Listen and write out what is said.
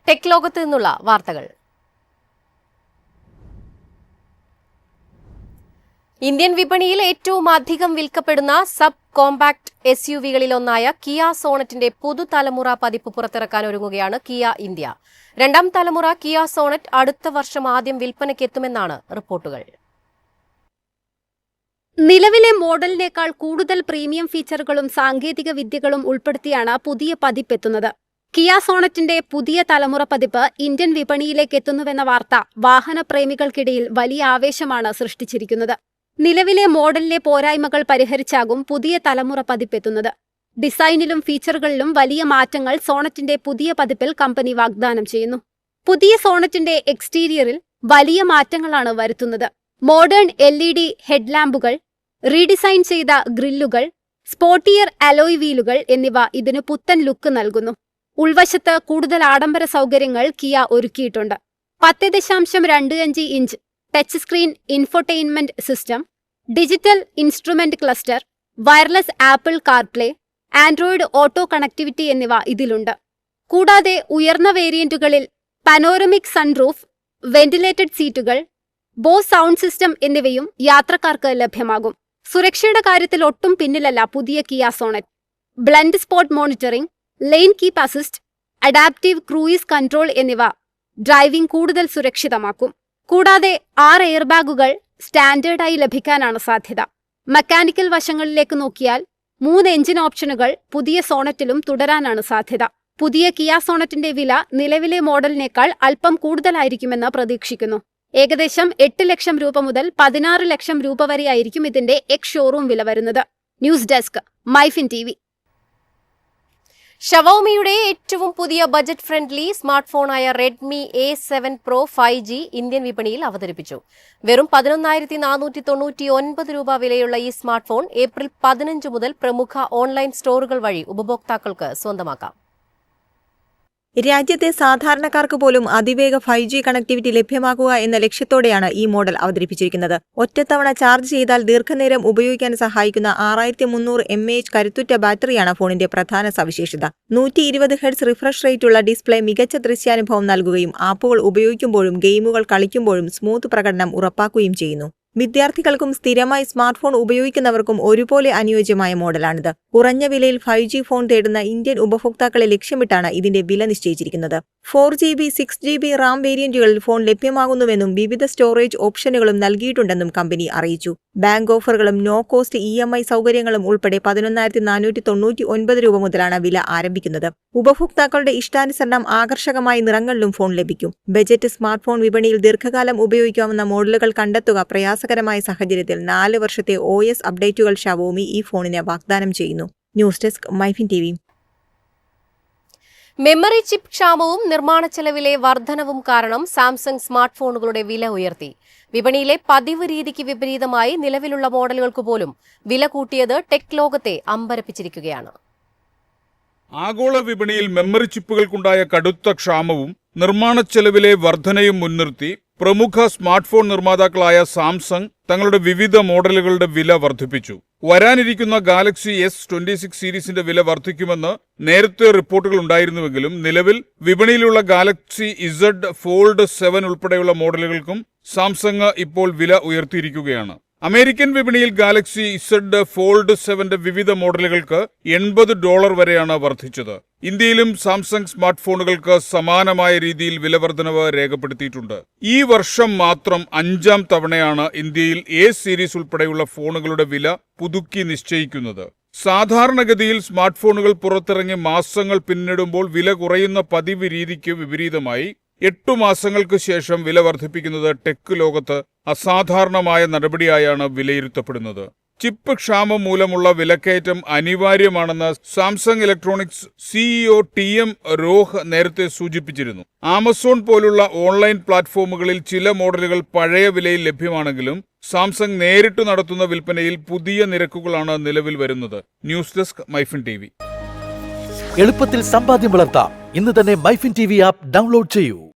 Tech ലോകത്ത് നിന്നുള്ള വാർത്തകൾ. ഇന്ത്യൻ വിപണിയിൽ ഏറ്റവും അധികം വിൽക്കപ്പെടുന്ന സബ് കോമ്പാക്ട് SUV-കളിലൊന്നായ കിയ സോണറ്റിന്റെ പുതുതലമുറ പതിപ്പ് പുറത്തിറക്കാൻ ഒരുങ്ങുകയാണ് കിയ ഇന്ത്യ. രണ്ടാം തലമുറ കിയ സോണറ്റ് അടുത്ത വർഷം ആദ്യം വിൽപ്പനയ്ക്കെത്തുമെന്നാണ് റിപ്പോർട്ടുകൾ. നിലവിലെ മോഡലിനേക്കാൾ കൂടുതൽ പ്രീമിയം ഫീച്ചറുകളും സാങ്കേതിക വിദ്യകളും ഉൾപ്പെടുത്തിയാണ് പുതിയ പതിപ്പെത്തുന്നത്. കിയ സോണറ്റിന്റെ പുതിയ തലമുറ പതിപ്പ് ഇന്ത്യൻ വിപണിയിലേക്ക് എത്തുന്നുവെന്ന വാർത്ത വാഹനപ്രേമികൾക്കിടയിൽ വലിയ ആവേശമാണ് സൃഷ്ടിച്ചിരിക്കുന്നത്. നിലവിലെ മോഡലിലെ പോരായ്മകൾ പരിഹരിച്ചാകും പുതിയ തലമുറ പതിപ്പെത്തുന്നത്. ഡിസൈനിലും ഫീച്ചറുകളിലും വലിയ മാറ്റങ്ങൾ സോണറ്റിന്റെ പുതിയ പതിപ്പിൽ കമ്പനി വാഗ്ദാനം ചെയ്യുന്നു. പുതിയ സോണറ്റിന്റെ എക്സ്റ്റീരിയറിൽ വലിയ മാറ്റങ്ങളാണ് വരുത്തുന്നത്. മോഡേൺ LED ഹെഡ്ലാമ്പുകൾ, റീഡിസൈൻ ചെയ്ത ഗ്രില്ലുകൾ, സ്പോർട്ടിയർ അലോയ് വീലുകൾ എന്നിവ ഇതിന് പുത്തൻ ലുക്ക് നൽകുന്നു. ഉൾവശത്ത് കൂടുതൽ ആഡംബര സൗകര്യങ്ങൾ കിയ ഒരുക്കിയിട്ടുണ്ട്. 10.25 inch touch screen infotainment system, digital instrument cluster, wireless Apple CarPlay, Android Auto connectivity എന്നിവ ഇതിലുണ്ട്. കൂടാതെ ഉയർന്ന വേരിയന്റുകളിൽ പനോരമിക് സൺറൂഫ്, വെന്റിലേറ്റഡ് സീറ്റുകൾ, ബോസ് സൗണ്ട് സിസ്റ്റം എന്നിവയും യാത്രക്കാർക്ക് ലഭ്യമാകും. സുരക്ഷയുടെ കാര്യത്തിൽ ഒട്ടും പിന്നിലല്ല പുതിയ Kia Sonet. Blind spot monitoring, lane keep assist, adaptive cruise control എന്നിവ ഡ്രൈവിംഗ് കൂടുതൽ സുരക്ഷിതമാക്കും. കൂടാതെ 6 എയർബാഗുകൾ സ്റ്റാൻഡേർഡായി ലഭിക്കാനാണ് സാധ്യത. മെക്കാനിക്കൽ വശങ്ങളിലേക്ക് നോക്കിയാൽ 3 എഞ്ചിൻ ഓപ്ഷനുകൾ പുതിയ സോണറ്റിലും തുടരാനാണ് സാധ്യത. പുതിയ കിയ സോണറ്റിന്റെ വില നിലവിലെ മോഡലിനേക്കാൾ അല്പം കൂടുതലായിരിക്കുമെന്ന് പ്രതീക്ഷിക്കുന്നു. ഏകദേശം 8 ലക്ഷം രൂപ മുതൽ 16 ലക്ഷം രൂപ വരെയായിരിക്കും ഇതിന്റെ എക്സ് ഷോറൂം വില വരുന്നത്. News desk, Myfin TV. ഷവോമിയുടെ ഏറ്റവും പുതിയ ബജറ്റ് ഫ്രണ്ട്ലി സ്മാർട്ട് ഫോണായ Redmi A7 Pro 5G Indian വിപണിയിൽ അവതരിപ്പിച്ചു. വെറും 11,499 രൂപ വിലയുള്ള ഈ സ്മാർട്ട് ഫോൺ ഏപ്രിൽ 15 മുതൽ പ്രമുഖ ഓൺലൈൻ സ്റ്റോറുകൾ വഴി ഉപഭോക്താക്കൾക്ക് സ്വന്തമാക്കാം. രാജ്യത്തെ സാധാരണക്കാർക്ക് പോലും അതിവേഗ 5G കണക്ടിവിറ്റി ലഭ്യമാക്കുക എന്ന ലക്ഷ്യത്തോടെയാണ് ഈ മോഡൽ അവതരിപ്പിച്ചിരിക്കുന്നത്. ഒറ്റത്തവണ ചാർജ് ചെയ്താൽ ദീർഘനേരം ഉപയോഗിക്കാൻ സഹായിക്കുന്ന 6300 mAh കരുത്തുറ്റ ബാറ്ററിയാണ് ഫോണിന്റെ പ്രധാന സവിശേഷത. 120 Hz റിഫ്രഷ് റേറ്റുള്ള ഡിസ്പ്ലേ മികച്ച ദൃശ്യാനുഭവം നൽകുകയും ആപ്പുകൾ ഉപയോഗിക്കുമ്പോഴും ഗെയിമുകൾ കളിക്കുമ്പോഴും സ്മൂത്ത് പ്രകടനം ഉറപ്പാക്കുകയും ചെയ്യുന്നു. വിദ്യാർത്ഥികൾക്കും സ്ഥിരമായി സ്മാർട്ട് ഫോൺ ഉപയോഗിക്കുന്നവർക്കും ഒരുപോലെ അനുയോജ്യമായ മോഡലാണിത്. കുറഞ്ഞ വിലയിൽ 5G ഫോൺ തേടുന്ന ഇന്ത്യൻ ഉപഭോക്താക്കളെ ലക്ഷ്യമിട്ടാണ് ഇതിന്റെ വില നിശ്ചയിച്ചിരിക്കുന്നത്. 4GB 6GB റാം വേരിയന്റുകളിൽ ഫോൺ ലഭ്യമാകുന്നുവെന്നും വിവിധ സ്റ്റോറേജ് ഓപ്ഷനുകളും നൽകിയിട്ടുണ്ടെന്നും കമ്പനി അറിയിച്ചു. ബാങ്ക് ഓഫറുകളും നോ കോസ്റ്റ് EMI സൗകര്യങ്ങളും ഉൾപ്പെടെ 11,499 രൂപ മുതലാണ് വില ആരംഭിക്കുന്നത്. ഉപഭോക്താക്കളുടെ ഇഷ്ടാനുസരണം ആകർഷകമായ നിറങ്ങളിലും ഫോൺ ലഭിക്കും. ബജറ്റ് സ്മാർട്ട് ഫോൺ വിപണിയിൽ ദീർഘകാലം ഉപയോഗിക്കാവുന്ന മോഡലുകൾ കണ്ടെത്തുക പ്രയാസകരമായ സാഹചര്യത്തിൽ 4 വർഷത്തെ OS അപ്ഡേറ്റുകൾ ഷവോമി ഈ ഫോണിന് വാഗ്ദാനം ചെയ്യുന്നു. News desk, Myfin TV. Memory chip ക്ഷാമവും നിർമ്മാണ ചെലവിലെ വർധനവും കാരണം സാംസങ് സ്മാർട്ട് ഫോണുകളുടെ വില ഉയർത്തി. വിപണിയിലെ പതിവ് രീതിക്ക് വിപരീതമായി നിലവിലുള്ള മോഡലുകൾക്ക് പോലും വില കൂട്ടിയത് ടെക് ലോകത്തെ അമ്പരപ്പിച്ചിരിക്കുകയാണ്. ആഗോള വിപണിയിൽ മെമ്മറി ചിപ്പുകൾക്കുണ്ടായ കടുത്ത ക്ഷാമവും നിർമ്മാണ ചെലവിലെ വർധനയും മുൻനിർത്തി പ്രമുഖ സ്മാർട്ട് ഫോൺ നിർമ്മാതാക്കളായ സാംസങ് തങ്ങളുടെ വിവിധ മോഡലുകളുടെ വില വർദ്ധിപ്പിച്ചു. വരാനിരിക്കുന്ന ഗാലക്സി S26 സീരീസിന്റെ വില വർദ്ധിക്കുമെന്ന് നേരത്തെ റിപ്പോർട്ടുകൾ ഉണ്ടായിരുന്നുവെങ്കിലും നിലവിൽ വിപണിയിലുള്ള ഗാലക്സി Z Fold 7 ഉൾപ്പെടെയുള്ള മോഡലുകൾക്കും സാംസങ് ഇപ്പോൾ വില ഉയർത്തിയിരിക്കുകയാണ്. അമേരിക്കൻ വിപണിയിൽ ഗാലക്സി Z Fold 7ന്റെ വിവിധ മോഡലുകൾക്ക് $80 വരെയാണ് വർദ്ധിച്ചത്. ഇന്ത്യയിലും സാംസങ് സ്മാർട്ട് ഫോണുകൾക്ക് സമാനമായ രീതിയിൽ വില വർധനവ് രേഖപ്പെടുത്തിയിട്ടുണ്ട്. ഈ വർഷം മാത്രം 5ാം തവണയാണ് ഇന്ത്യയിൽ A സീരീസ് ഉൾപ്പെടെയുള്ള ഫോണുകളുടെ വില പുതുക്കി നിശ്ചയിക്കുന്നത്. സാധാരണഗതിയിൽ സ്മാർട്ട് ഫോണുകൾ പുറത്തിറങ്ങി മാസങ്ങൾ പിന്നിടുമ്പോൾ വില കുറയുന്ന പതിവ് രീതിക്ക് വിപരീതമായി 8 മാസങ്ങൾക്ക് ശേഷം വില വർദ്ധിപ്പിക്കുന്നത് ടെക് ലോകത്ത് അസാധാരണമായ നടപടിയായാണ് വിലയിരുത്തപ്പെടുന്നത്. ചിപ്പ് ക്ഷാമം മൂലമുള്ള വിലക്കയറ്റം അനിവാര്യമാണെന്ന് സാംസങ് ഇലക്ട്രോണിക്സ് CEO TM രോഹ് നേരത്തെ സൂചിപ്പിച്ചിരുന്നു. ആമസോൺ പോലുള്ള ഓൺലൈൻ പ്ലാറ്റ്ഫോമുകളിൽ ചില മോഡലുകൾ പഴയ വിലയിൽ ലഭ്യമാണെങ്കിലും സാംസങ് നേരിട്ട് നടത്തുന്ന വിൽപ്പനയിൽ പുതിയ നിരക്കുകളാണ് നിലവിൽ വരുന്നത്. News desk, Myfin TV. എളുപ്പത്തിൽ സമ്പാദ്യം വളർത്താം. ഇന്ന് തന്നെ മൈഫിൻ TV ആപ്പ് ഡൗൺലോഡ് ചെയ്യൂ.